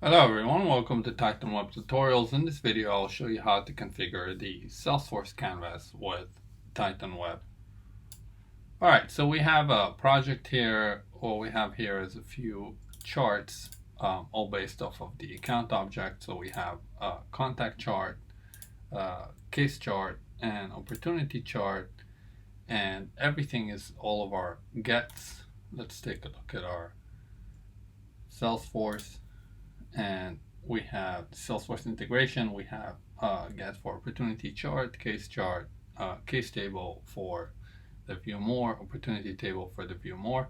Hello everyone, welcome to Titan Web Tutorials. In this video I'll show you how to configure the Salesforce canvas with Titan Web. Alright, so we have a project here. What we have here is a few charts, all based off of the account object. So we have a contact chart, case chart, and opportunity chart, and everything is all of our gets. Let's take a look at our Salesforce. And we have Salesforce Integration. We have get for opportunity chart, case table for the view more, opportunity table for the view more,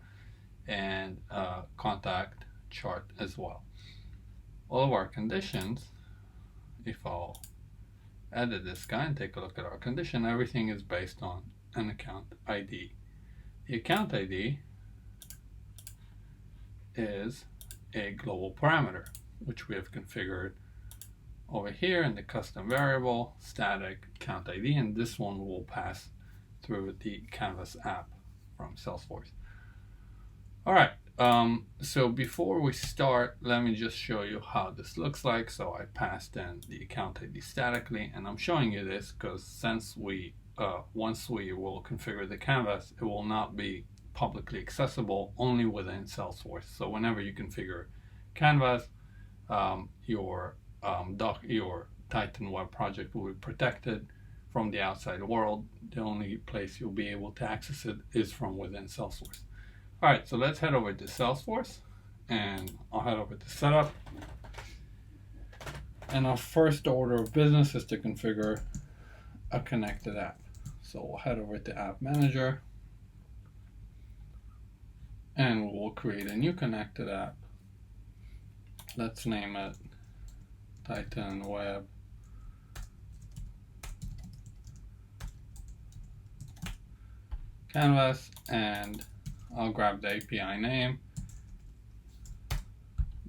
and contact chart as well. All of our conditions, if I'll edit this guy and take a look at our condition, everything is based on an account ID. The account ID is a global parameter, which we have configured over here in the custom variable static account ID, and this one will pass through the Canvas app from Salesforce. All right, so before we start, let me just show you how this looks like. So I passed in the account ID statically, and I'm showing you this because since we once we will configure the canvas, it will not be publicly accessible, only within Salesforce. So whenever you configure Canvas, your Titan Web project will be protected from the outside world. The only place you'll be able to access it is from within Salesforce. All right, so let's head over to Salesforce, and I'll head over to Setup. And our first order of business is to configure a connected app. So we'll head over to App Manager, and we'll create a new connected app. Let's name it Titan Web Canvas, and I'll grab the API name,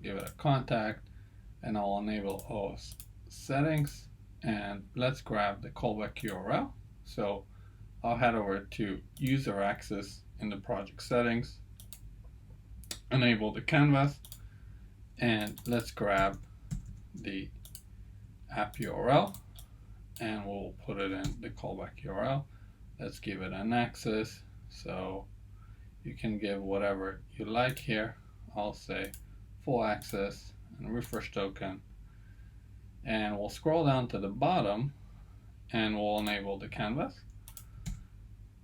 give it a contact, and I'll enable OS settings, and let's grab the callback URL. So I'll head over to user access in the project settings, enable the canvas, and let's grab the app URL and we'll put it in the callback URL. Let's give it an access, so you can give whatever you like here. I'll say full access and refresh token, and we'll scroll down to the bottom and we'll enable the canvas.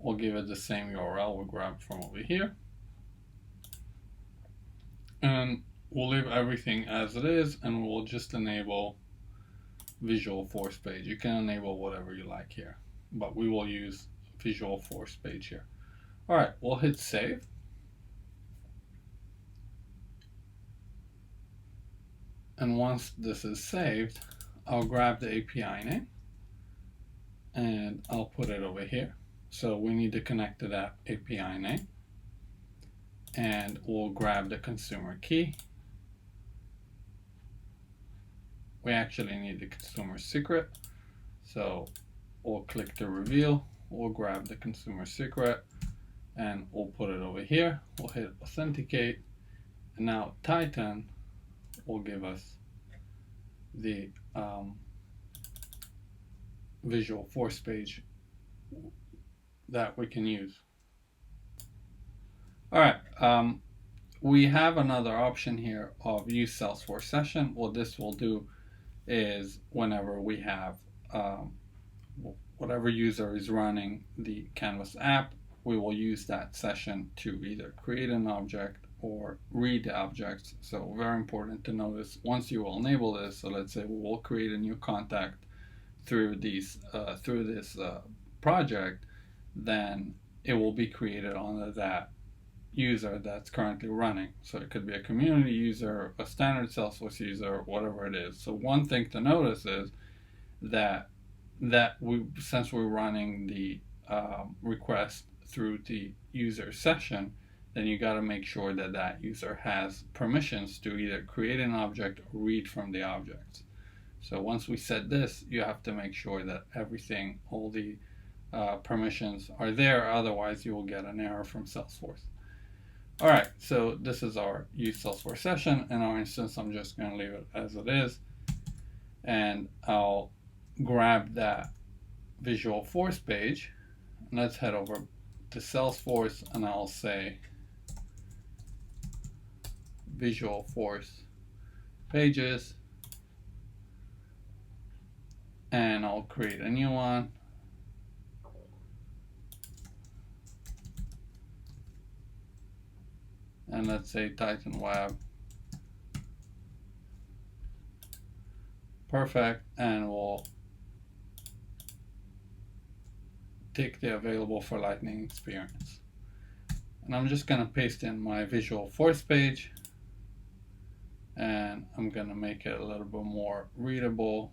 We'll give it the same URL we grabbed from over here, and we'll leave everything as it is, and we'll just enable Visual Force Page. You can enable whatever you like here, but we will use Visual Force Page here. All right, we'll hit save. And once this is saved, I'll grab the API name and I'll put it over here. So we need to connect to that API name, and we'll grab the consumer key. We actually need the consumer secret, so we'll click to reveal. We'll grab the consumer secret and we'll put it over here. We'll hit authenticate, and now Titan will give us the Visual Force Page that we can use. All right, we have another option here of use Salesforce Session. What this will do is whenever we have whatever user is running the Canvas app, we will use that session to either create an object or read the objects. So very important to notice, once you will enable this, so let's say we will create a new contact through this project, then it will be created under that user that's currently running. So it could be a community user, a standard Salesforce user, whatever it is. So one thing to notice is that since we're running the request through the user session, then you got to make sure that that user has permissions to either create an object or read from the objects. So once we set this, you have to make sure that everything, all the permissions are there, otherwise you will get an error from Salesforce. All right, so this is our use Salesforce session. In our instance, I'm just going to leave it as it is, and I'll grab that Visual Force page. Let's head over to Salesforce, and I'll say Visual Force pages, and I'll create a new one. And let's say Titan Web. Perfect, and we'll take the available for Lightning experience. And I'm just going to paste in my Visual Force page, and I'm going to make it a little bit more readable.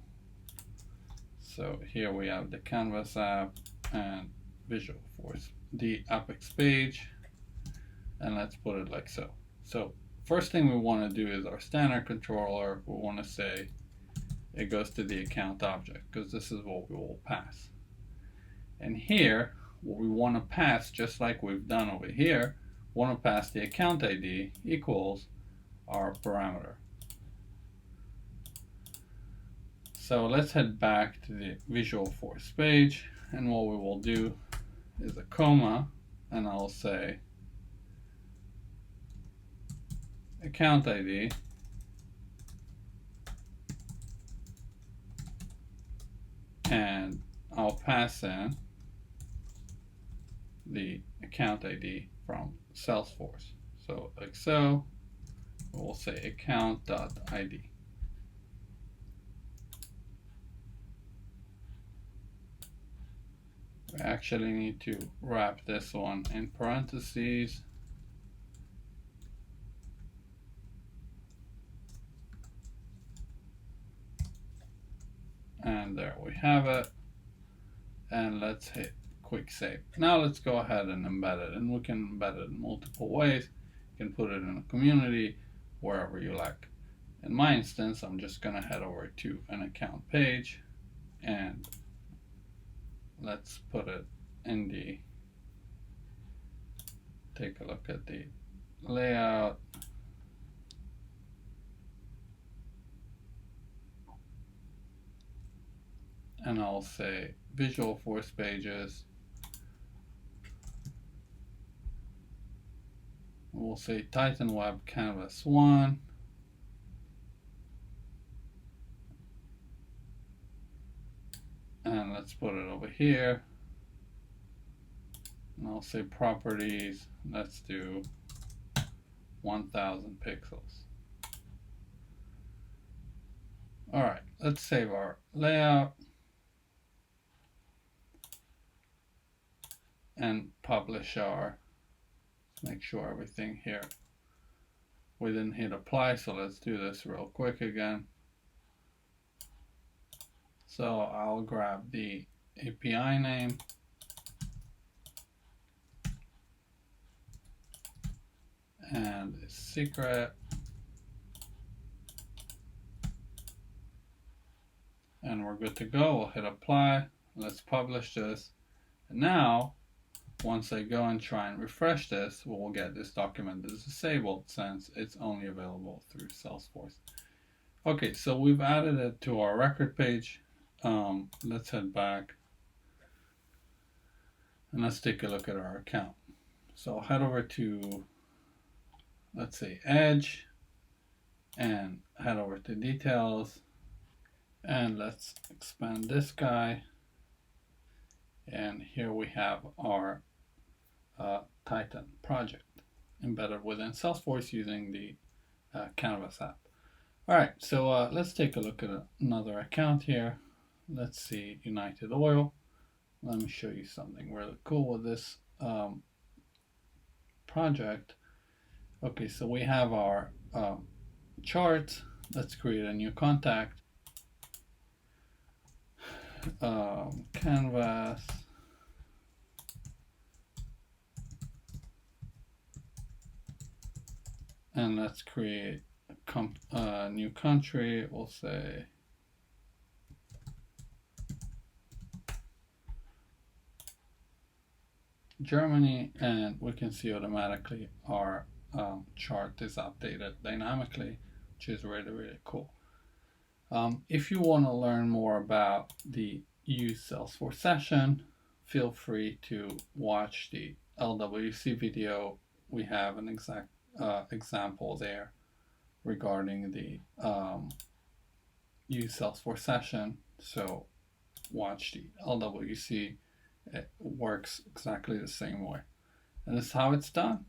So here we have the Canvas app and Visual Force, the Apex page, and let's put it like so. So first thing we want to do is our standard controller. We want to say it goes to the account object, because this is what we will pass. And here, what we want to pass, just like we've done over here, we want to pass the account ID equals our parameter. So let's head back to the Visual Force page, and what we will do is a comma, and I'll say account ID and I'll pass in the account ID from Salesforce. So like so, we'll say account.id. We actually need to wrap this one in parentheses. And there we have it. And let's hit quick save. Now let's go ahead and embed it. And we can embed it in multiple ways. You can put it in a community, wherever you like. In my instance, I'm just going to head over to an account page, and let's put it in the, take a look at the layout. And I'll say Visual Force pages. We'll say Titan Web Canvas 1. And let's put it over here. And I'll say properties. Let's do 1000 pixels. All right, let's save our layout and publish our, make sure everything here. We didn't hit apply, so let's do this real quick again. So I'll grab the API name and the secret, and we're good to go. We'll hit apply. Let's publish this. And now, once I go and try and refresh this, we'll get this document is disabled since it's only available through Salesforce. Okay, so we've added it to our record page. Let's head back and let's take a look at our account. So I'll head over to, let's say, Edge, and head over to details, and let's expand this guy. And here we have our Titan project embedded within Salesforce using the Canvas app. All right, so let's take a look at another account here. Let's see, United Oil. Let me show you something really cool with this project. Okay, so we have our chart. Let's create a new contact. Canvas. And let's create a new country. We'll say Germany, and we can see automatically our chart is updated dynamically, which is really, really cool. If you want to learn more about the Use Salesforce Session, feel free to watch the LWC video. We have an exact example there regarding the Use Salesforce Session. So watch the LWC. It works exactly the same way. And this is how it's done.